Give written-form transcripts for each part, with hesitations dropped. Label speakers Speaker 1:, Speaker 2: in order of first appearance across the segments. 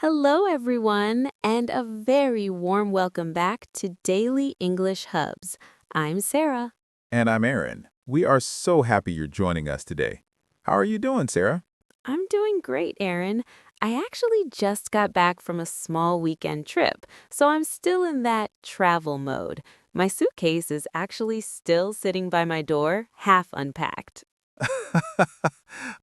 Speaker 1: Hello, everyone, and a very warm welcome back to Daily English Hubs. I'm Sarah.
Speaker 2: And I'm Erin. We are so happy you're joining us today. How are you doing, Sarah?
Speaker 1: I'm doing great, Erin. I actually just got back from a small weekend trip, so I'm still in that travel mode. My suitcase is actually still sitting by my door, half unpacked.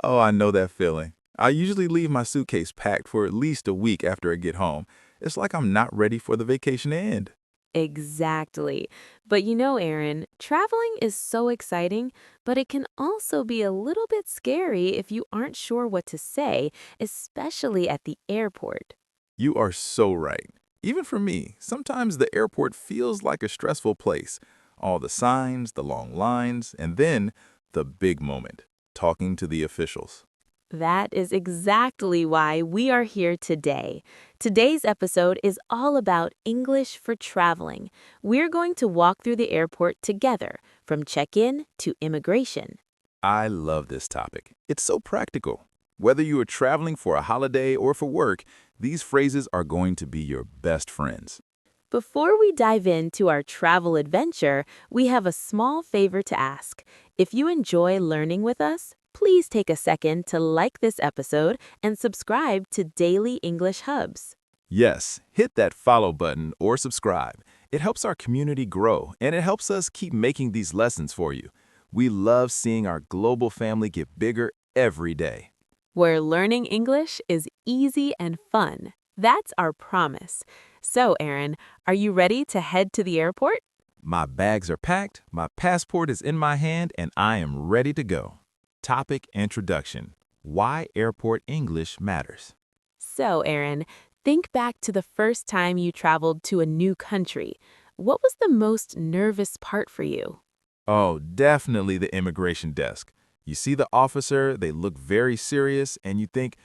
Speaker 2: Oh, I know that feeling. I usually leave my suitcase packed for at least a week after I get home. It's like I'm not ready for the vacation to end.
Speaker 1: Exactly. But you know, Erin, traveling is so exciting, but it can also be a little bit scary if you aren't sure what to say, especially at the airport.
Speaker 2: You are so right. Even for me, sometimes the airport feels like a stressful place. All the signs, the long lines, and then the big moment, talking to the officials.
Speaker 1: That is exactly why we are here today. Today's episode is all about English for traveling. We're going to walk through the airport together, from check-in to immigration.
Speaker 2: I love this topic. It's so practical. Whether you are traveling for a holiday or for work, these phrases are going to be your best friends.
Speaker 1: Before we dive into our travel adventure, we have a small favor to ask. If you enjoy learning with us, please take a second to like this episode and subscribe to Daily English Hubs.
Speaker 2: Yes, hit that follow button or subscribe. It helps our community grow, and it helps us keep making these lessons for you. We love seeing our global family get bigger every day.
Speaker 1: Where learning English is easy and fun. That's our promise. So, Erin, are you ready to head to the airport?
Speaker 2: My bags are packed, my passport is in my hand, and I am ready to go. Topic Introduction: Why Airport English Matters.
Speaker 1: So, Erin, think back to the first time you traveled to a new country. What was the most nervous part for you?
Speaker 2: Oh, definitely the immigration desk. You see the officer, they look very serious, and you think,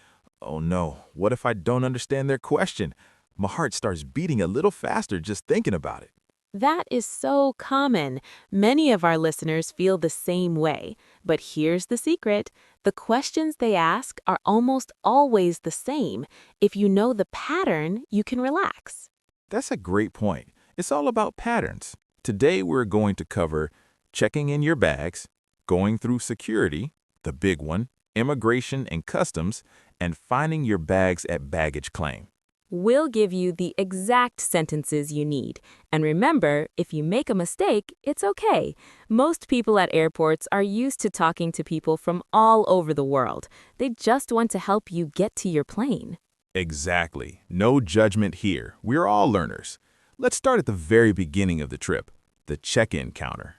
Speaker 2: oh no, what if I don't understand their question? My heart starts beating a little faster just thinking about it.
Speaker 1: That is so common. Many of our listeners feel the same way. But here's the secret. The questions they ask are almost always the same. If you know the pattern, you can relax.
Speaker 2: That's a great point. It's all about patterns. Today we're going to cover checking in your bags, going through security, the big one, immigration and customs, and finding your bags at baggage claim.
Speaker 1: We'll give you the exact sentences you need. And remember, if you make a mistake, it's okay. Most people at airports are used to talking to people from all over the world. They just want to help you get to your plane.
Speaker 2: Exactly. No judgment here. We're all learners. Let's start at the very beginning of the trip, the check-in counter.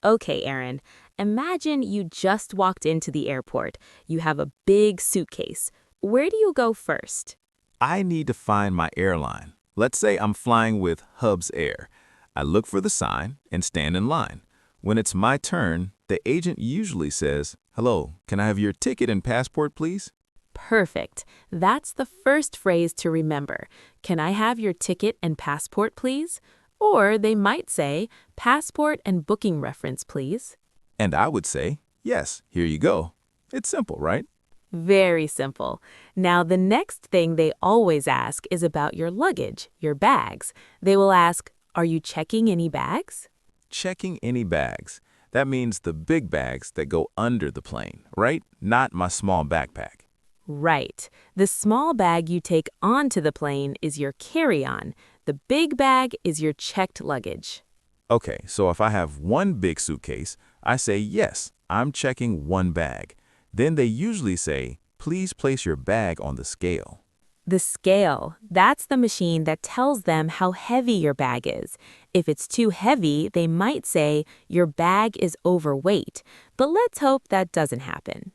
Speaker 1: Okay, Erin, imagine you just walked into the airport. You have a big suitcase. Where do you go first?
Speaker 2: I need to find my airline. Let's say I'm flying with Hubs Air. I look for the sign and stand in line. When it's my turn, the agent usually says, "Hello, can I have your ticket and passport, please?"
Speaker 1: Perfect. That's the first phrase to remember. Can I have your ticket and passport, please? Or they might say, passport and booking reference, please.
Speaker 2: And I would say, "Yes, here you go." It's simple, right?
Speaker 1: Very simple. Now, the next thing they always ask is about your luggage, your bags. They will ask, are you checking any bags?
Speaker 2: Checking any bags. That means the big bags that go under the plane, right? Not my small backpack.
Speaker 1: Right. The small bag you take onto the plane is your carry-on. The big bag is your checked luggage.
Speaker 2: Okay, so if I have one big suitcase, I say, yes, I'm checking one bag. Then they usually say, please place your bag on the scale.
Speaker 1: The scale, that's the machine that tells them how heavy your bag is. If it's too heavy, they might say, your bag is overweight. But let's hope that doesn't happen.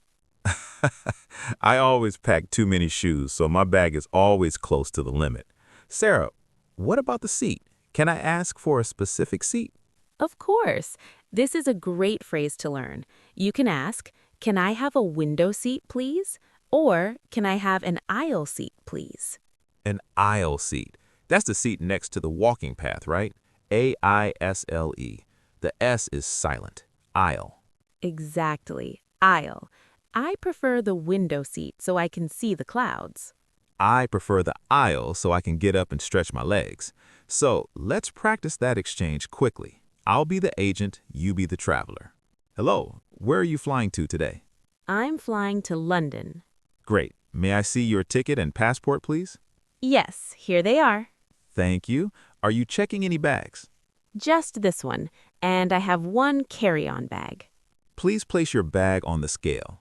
Speaker 2: I always pack too many shoes, so my bag is always close to the limit. Sarah, what about the seat? Can I ask for a specific seat?
Speaker 1: Of course. This is a great phrase to learn. You can ask, can I have a window seat, please? Or, can I have an aisle seat, please?
Speaker 2: An aisle seat. That's the seat next to the walking path, right? A-I-S-L-E. The S is silent. Aisle.
Speaker 1: Exactly. Aisle. I prefer the window seat so I can see the clouds.
Speaker 2: I prefer the aisle so I can get up and stretch my legs. So let's practice that exchange quickly. I'll be the agent, you be the traveler. Hello, where are you flying to today?
Speaker 1: I'm flying to London.
Speaker 2: Great. May I see your ticket and passport, please?
Speaker 1: Yes, here they are.
Speaker 2: Thank you. Are you checking any bags?
Speaker 1: Just this one, and I have one carry-on bag.
Speaker 2: Please place your bag on the scale.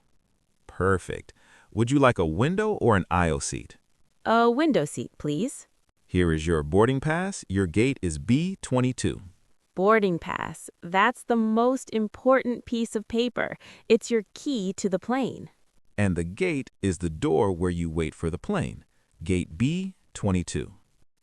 Speaker 2: Perfect. Would you like a window or an aisle seat?
Speaker 1: A window seat, please.
Speaker 2: Here is your boarding pass. Your gate is B22.
Speaker 1: Boarding pass. That's the most important piece of paper. It's your key to the plane.
Speaker 2: And the gate is the door where you wait for the plane. Gate B22.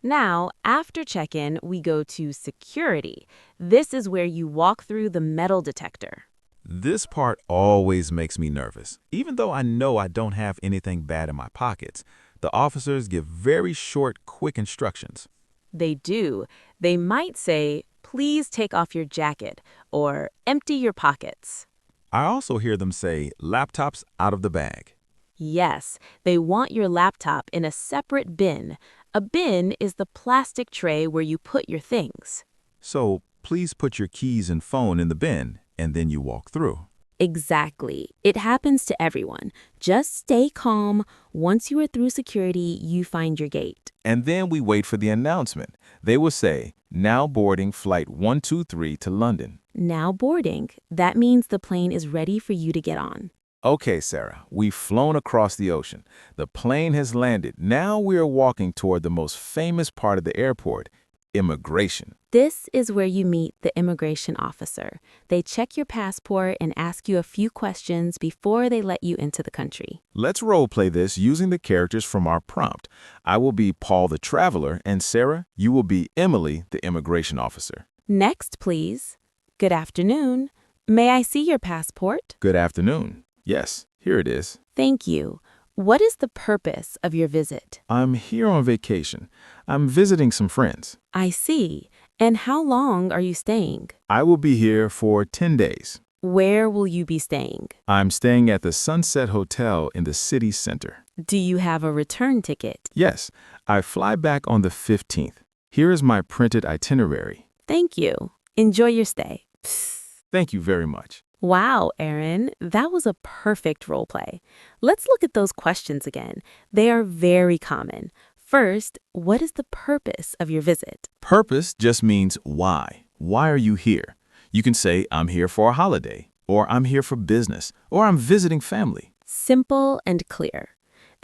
Speaker 1: Now, after check-in, we go to security. This is where you walk through the metal detector.
Speaker 2: This part always makes me nervous. Even though I know I don't have anything bad in my pockets, the officers give very short, quick instructions.
Speaker 1: They do. They might say, please take off your jacket, or empty your pockets.
Speaker 2: I also hear them say, laptops out of the bag.
Speaker 1: Yes, they want your laptop in a separate bin. A bin is the plastic tray where you put your things.
Speaker 2: So please put your keys and phone in the bin, and then you walk through.
Speaker 1: Exactly. It happens to everyone. Just stay calm. Once you are through security, you find your gate.
Speaker 2: And then we wait for the announcement. They will say, now boarding flight 123 to London.
Speaker 1: Now boarding. That means the plane is ready for you to get on.
Speaker 2: Okay, Sarah, we've flown across the ocean. The plane has landed. Now we are walking toward the most famous part of the airport, immigration.
Speaker 1: This is where you meet the immigration officer. They check your passport and ask you a few questions before they let you into the country.
Speaker 2: Let's role play this using the characters from our prompt. I will be Paul the traveler, and Sarah, you will be Emily, the immigration officer.
Speaker 1: Next, please. Good afternoon. May I see your passport?
Speaker 2: Good afternoon. Yes, here it is.
Speaker 1: Thank you. What is the purpose of your visit?
Speaker 2: I'm here on vacation. I'm visiting some friends.
Speaker 1: I see. And how long are you staying?
Speaker 2: I will be here for 10 days.
Speaker 1: Where will you be staying?
Speaker 2: I'm staying at the Sunset Hotel in the city center.
Speaker 1: Do you have a return ticket?
Speaker 2: Yes, I fly back on the 15th. Here is my printed itinerary.
Speaker 1: Thank you. Enjoy your stay.
Speaker 2: Thank you very much.
Speaker 1: Wow, Erin, that was a perfect role play. Let's look at those questions again. They are very common. First, what is the purpose of your visit?
Speaker 2: Purpose just means why. Why are you here? You can say, I'm here for a holiday, or I'm here for business, or I'm visiting family.
Speaker 1: Simple and clear.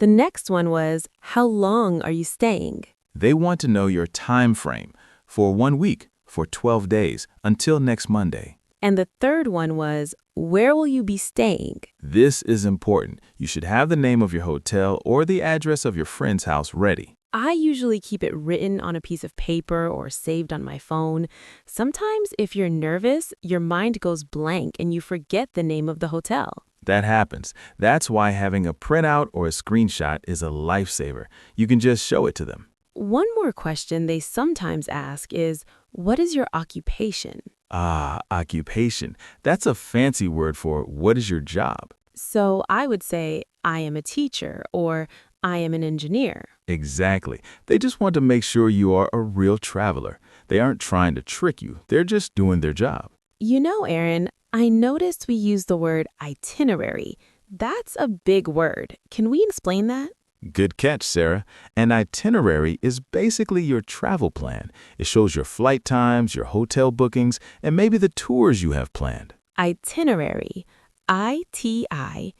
Speaker 1: The next one was, how long are you staying?
Speaker 2: They want to know your time frame for 1 week, for 12 days, until next Monday.
Speaker 1: And the third one was, where will you be staying?
Speaker 2: This is important. You should have the name of your hotel or the address of your friend's house ready.
Speaker 1: I usually keep it written on a piece of paper or saved on my phone. Sometimes, if you're nervous, your mind goes blank and you forget the name of the hotel.
Speaker 2: That happens. That's why having a printout or a screenshot is a lifesaver. You can just show it to them.
Speaker 1: One more question they sometimes ask is, what is your occupation?
Speaker 2: Ah, occupation. That's a fancy word for what is your job?
Speaker 1: So I would say, I am a teacher or I am an engineer.
Speaker 2: Exactly. They just want to make sure you are a real traveler. They aren't trying to trick you. They're just doing their job.
Speaker 1: You know, Erin, I noticed we use the word itinerary. That's a big word. Can we explain that?
Speaker 2: Good catch, Sarah. An itinerary is basically your travel plan. It shows your flight times, your hotel bookings, and maybe the tours you have planned.
Speaker 1: Itinerary. Itinerary.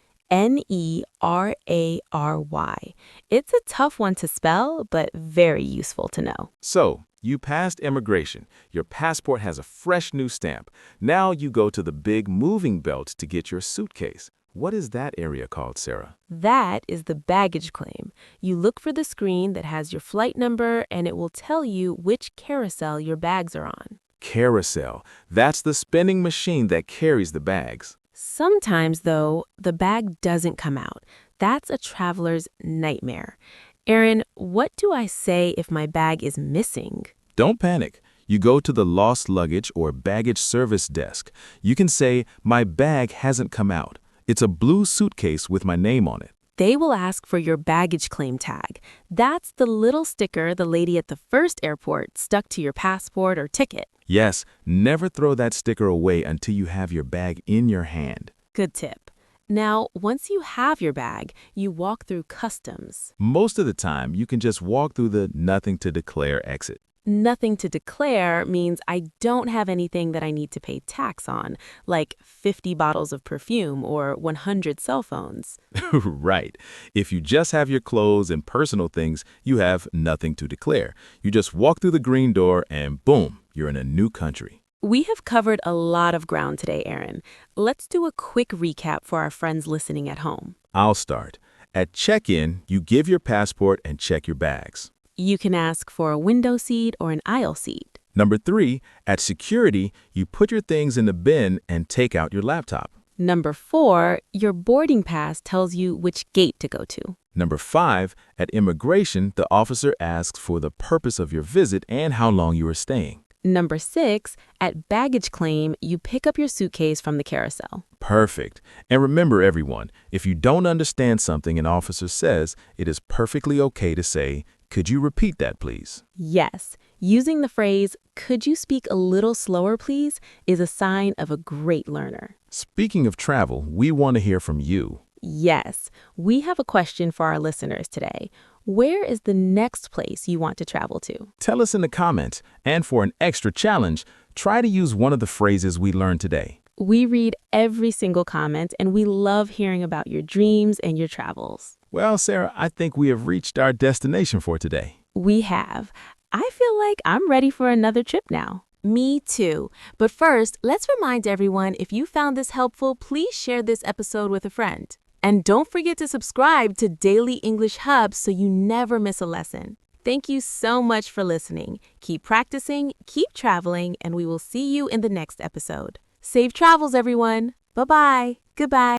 Speaker 1: It's a tough one to spell, but very useful to know.
Speaker 2: So, you passed immigration. Your passport has a fresh new stamp. Now you go to the big moving belt to get your suitcase. What is that area called, Sarah?
Speaker 1: That is the baggage claim. You look for the screen that has your flight number, and it will tell you which carousel your bags are on.
Speaker 2: Carousel. That's the spinning machine that carries the bags.
Speaker 1: Sometimes, though, the bag doesn't come out. That's a traveler's nightmare. Erin, what do I say if my bag is missing?
Speaker 2: Don't panic. You go to the lost luggage or baggage service desk. You can say, my bag hasn't come out. It's a blue suitcase with my name on it.
Speaker 1: They will ask for your baggage claim tag. That's the little sticker the lady at the first airport stuck to your passport or ticket.
Speaker 2: Yes, never throw that sticker away until you have your bag in your hand.
Speaker 1: Good tip. Now, once you have your bag, you walk through customs.
Speaker 2: Most of the time, you can just walk through the nothing to declare exit.
Speaker 1: Nothing to declare means I don't have anything that I need to pay tax on, like 50 bottles of perfume or 100 cell phones.
Speaker 2: Right. If you just have your clothes and personal things, you have nothing to declare. You just walk through the green door and boom, you're in a new country.
Speaker 1: We have covered a lot of ground today, Erin. Let's do a quick recap for our friends listening at home.
Speaker 2: I'll start. At check-in, you give your passport and check your bags.
Speaker 1: You can ask for a window seat or an aisle seat.
Speaker 2: Number 3, at security, you put your things in the bin and take out your laptop.
Speaker 1: Number 4, your boarding pass tells you which gate to go to.
Speaker 2: Number 5, at immigration, the officer asks for the purpose of your visit and how long you are staying.
Speaker 1: Number 6, at baggage claim, you pick up your suitcase from the carousel.
Speaker 2: Perfect. And remember, everyone, if you don't understand something an officer says, it is perfectly okay to say, "Could you repeat that, please?"
Speaker 1: Yes, using the phrase, "Could you speak a little slower, please?" is a sign of a great learner.
Speaker 2: Speaking of travel, we want to hear from you.
Speaker 1: Yes, we have a question for our listeners today. Where is the next place you want to travel to?
Speaker 2: Tell us in the comments, and for an extra challenge, try to use one of the phrases we learned today.
Speaker 1: We read every single comment, and we love hearing about your dreams and your travels.
Speaker 2: Well, Sarah, I think we have reached our destination for today.
Speaker 1: We have. I feel like I'm ready for another trip now. Me too. But first, let's remind everyone, if you found this helpful, please share this episode with a friend. And don't forget to subscribe to Daily English Hub so you never miss a lesson. Thank you so much for listening. Keep practicing, keep traveling, and we will see you in the next episode. Safe travels, everyone. Bye-bye. Goodbye.